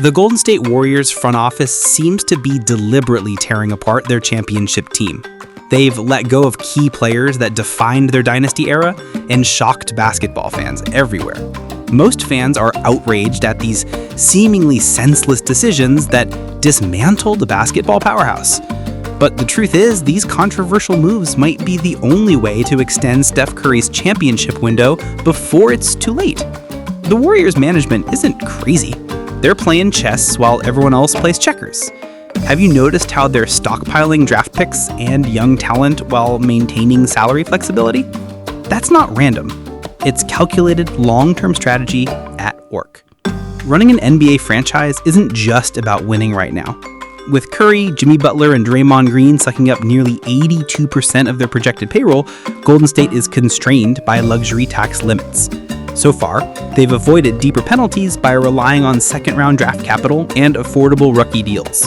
The Golden State Warriors front office seems to be deliberately tearing apart their championship team. They've let go of key players that defined their dynasty era and shocked basketball fans everywhere. Most fans are outraged at these seemingly senseless decisions that dismantle the basketball powerhouse. But the truth is, these controversial moves might be the only way to extend Steph Curry's championship window before it's too late. The Warriors management isn't crazy. They're playing chess while everyone else plays checkers. Have you noticed how they're stockpiling draft picks and young talent while maintaining salary flexibility? That's not random. It's calculated long-term strategy at work. Running an NBA franchise isn't just about winning right now. With Curry, Jimmy Butler, and Draymond Green sucking up nearly 82% of their projected payroll, Golden State is constrained by luxury tax limits. So far, they've avoided deeper penalties by relying on second-round draft capital and affordable rookie deals.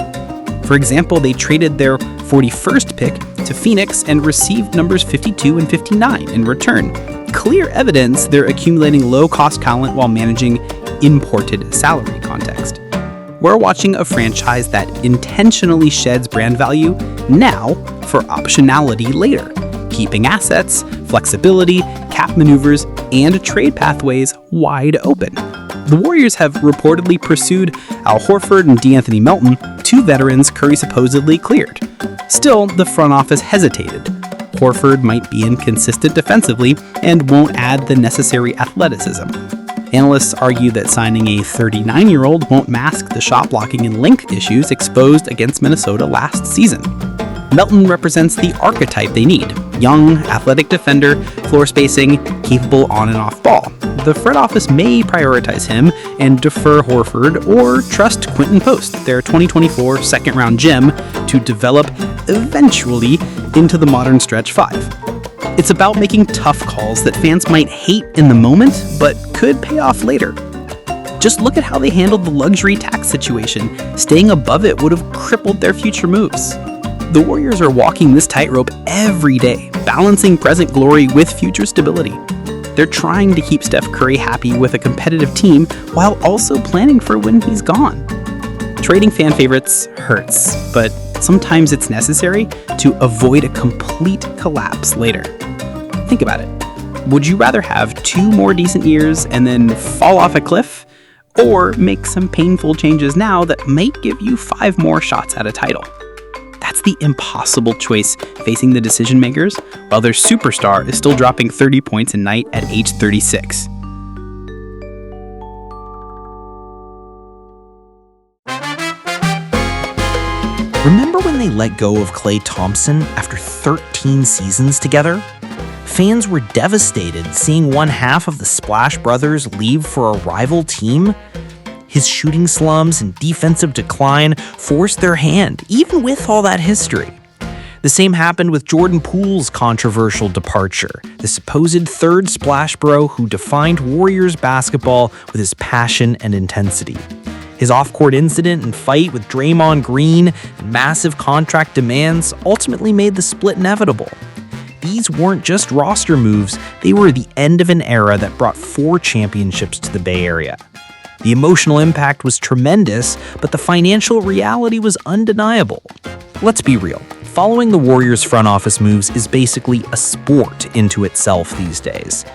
For example, they traded their 41st pick to Phoenix and received numbers 52 and 59 in return. Clear evidence they're accumulating low-cost talent while managing imported salary context. We're watching a franchise that intentionally sheds brand value now for optionality later, keeping assets, flexibility, cap maneuvers, and trade pathways wide open. The Warriors have reportedly pursued Al Horford and DeAnthony Melton, two veterans Curry supposedly cleared. Still, the front office hesitated. Horford might be inconsistent defensively and won't add the necessary athleticism. Analysts argue that signing a 39-year-old won't mask the shot blocking and length issues exposed against Minnesota last season. Melton represents the archetype they need: young, athletic defender, floor spacing, capable on and off ball. The front office may prioritize him and defer Horford, or trust Quinton Post, their 2024 second-round gem, to develop eventually into the modern stretch five. It's about making tough calls that fans might hate in the moment, but could pay off later. Just look at how they handled the luxury tax situation. Staying above it would have crippled their future moves. The Warriors are walking this tightrope every day, balancing present glory with future stability. They're trying to keep Steph Curry happy with a competitive team while also planning for when he's gone. Trading fan favorites hurts, but sometimes it's necessary to avoid a complete collapse later. Think about it. Would you rather have 2 more decent years and then fall off a cliff, or make some painful changes now that might give you 5 more shots at a title? That's the impossible choice facing the decision makers, while their superstar is still dropping 30 points a night at age 36. Remember when they let go of Klay Thompson after 13 seasons together? Fans were devastated seeing one half of the Splash Brothers leave for a rival team. His shooting slumps and defensive decline forced their hand, even with all that history. The same happened with Jordan Poole's controversial departure, the supposed third Splash Bro who defined Warriors basketball with his passion and intensity. His off-court incident and fight with Draymond Green and massive contract demands ultimately made the split inevitable. These weren't just roster moves, they were the end of an era that brought 4 championships to the Bay Area. The emotional impact was tremendous, but the financial reality was undeniable. Let's be real. Following the Warriors' front office moves is basically a sport into itself these days.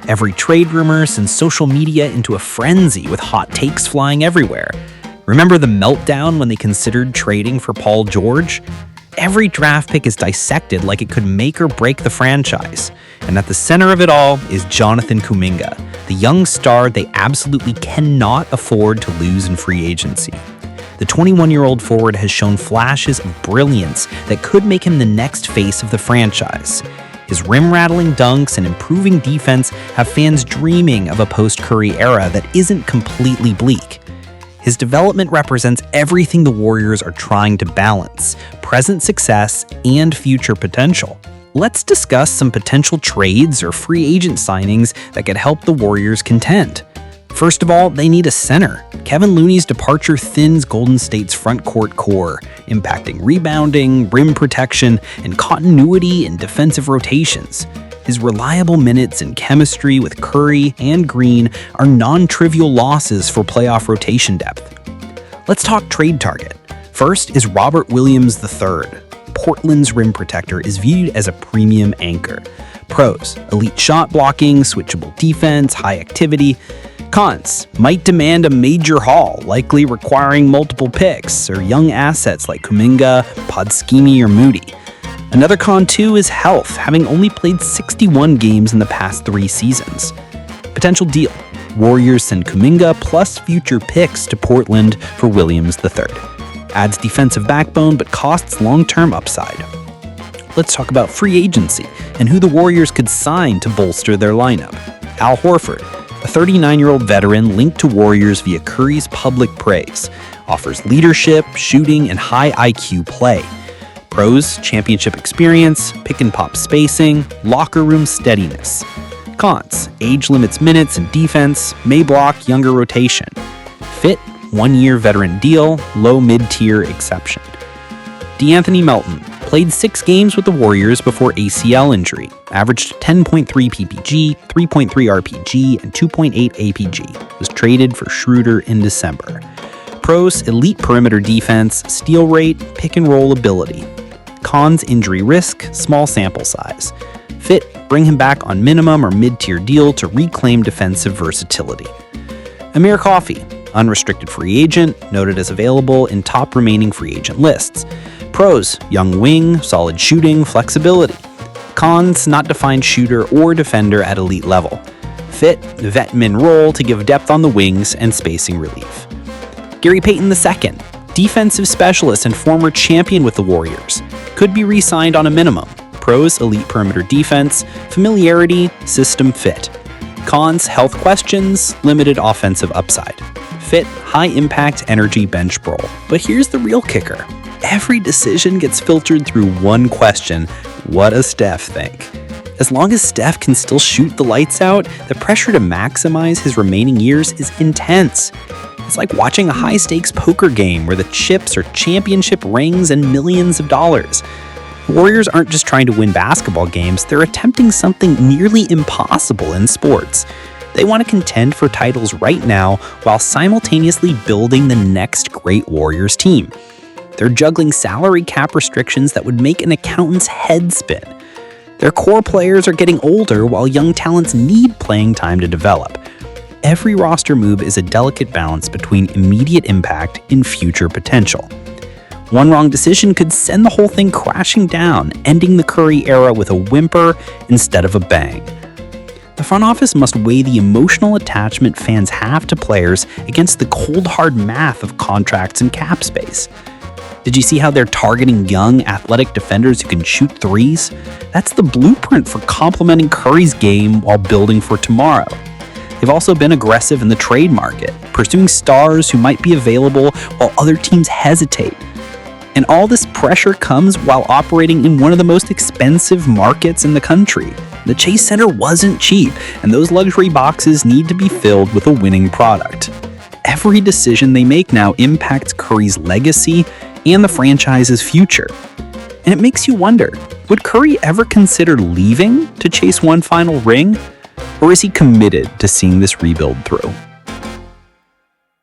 Every trade rumor sends social media into a frenzy with hot takes flying everywhere. Remember the meltdown when they considered trading for Paul George? Every draft pick is dissected like it could make or break the franchise. And at the center of it all is Jonathan Kuminga, the young star they absolutely cannot afford to lose in free agency. The 21-year-old forward has shown flashes of brilliance that could make him the next face of the franchise. His rim-rattling dunks and improving defense have fans dreaming of a post-Curry era that isn't completely bleak. His development represents everything the Warriors are trying to balance: present success and future potential. Let's discuss some potential trades or free agent signings that could help the Warriors contend. First of all, they need a center. Kevin Looney's departure thins Golden State's front court core, impacting rebounding, rim protection, and continuity in defensive rotations. His reliable minutes and chemistry with Curry and Green are non-trivial losses for playoff rotation depth. Let's talk trade target. First is Robert Williams III. Portland's rim protector is viewed as a premium anchor. Pros: elite shot blocking, switchable defense, high activity. Cons: might demand a major haul, likely requiring multiple picks, or young assets like Kuminga, Podskimi, or Moody. Another con too is health, having only played 61 games in the past 3 seasons. Potential deal: Warriors send Kuminga plus future picks to Portland for Williams III. Adds defensive backbone but costs long-term upside. Let's talk about free agency and who the Warriors could sign to bolster their lineup. Al Horford, a 39-year-old veteran linked to Warriors via Curry's public praise, offers leadership, shooting, and high IQ play. Pros: championship experience, pick-and-pop spacing, locker room steadiness. Cons: age limits minutes and defense, may block younger rotation. Fit: 1-year veteran deal, low mid-tier exception. DeAnthony Melton played 6 games with the Warriors before ACL injury, averaged 10.3 PPG, 3.3 RPG, and 2.8 APG, was traded for Schroeder in December. Pros: elite perimeter defense, steal rate, pick and roll ability. Cons: injury risk, small sample size. Fit: bring him back on minimum or mid-tier deal to reclaim defensive versatility. Amir Coffey, unrestricted free agent, noted as available in top remaining free agent lists. Pros: young wing, solid shooting, flexibility. Cons: not defined shooter or defender at elite level. Fit: vet min role to give depth on the wings and spacing relief. Gary Payton II, defensive specialist and former champion with the Warriors, could be re-signed on a minimum. Pros: elite perimeter defense, familiarity, system fit. Cons: health questions, limited offensive upside. Fit: high impact energy bench role. But here's the real kicker. Every decision gets filtered through one question: what does Steph think? As long as Steph can still shoot the lights out, the pressure to maximize his remaining years is intense. It's like watching a high-stakes poker game where the chips are championship rings and millions of dollars. Warriors aren't just trying to win basketball games, they're attempting something nearly impossible in sports. They want to contend for titles right now while simultaneously building the next great Warriors team. They're juggling salary cap restrictions that would make an accountant's head spin. Their core players are getting older while young talents need playing time to develop. Every roster move is a delicate balance between immediate impact and future potential. One wrong decision could send the whole thing crashing down, ending the Curry era with a whimper instead of a bang. The front office must weigh the emotional attachment fans have to players against the cold hard math of contracts and cap space. Did you see how they're targeting young, athletic defenders who can shoot threes? That's the blueprint for complementing Curry's game while building for tomorrow. They've also been aggressive in the trade market, pursuing stars who might be available while other teams hesitate. And all this pressure comes while operating in one of the most expensive markets in the country. The Chase Center wasn't cheap, and those luxury boxes need to be filled with a winning product. Every decision they make now impacts Curry's legacy and the franchise's future. And it makes you wonder, would Curry ever consider leaving to chase one final ring? Or is he committed to seeing this rebuild through?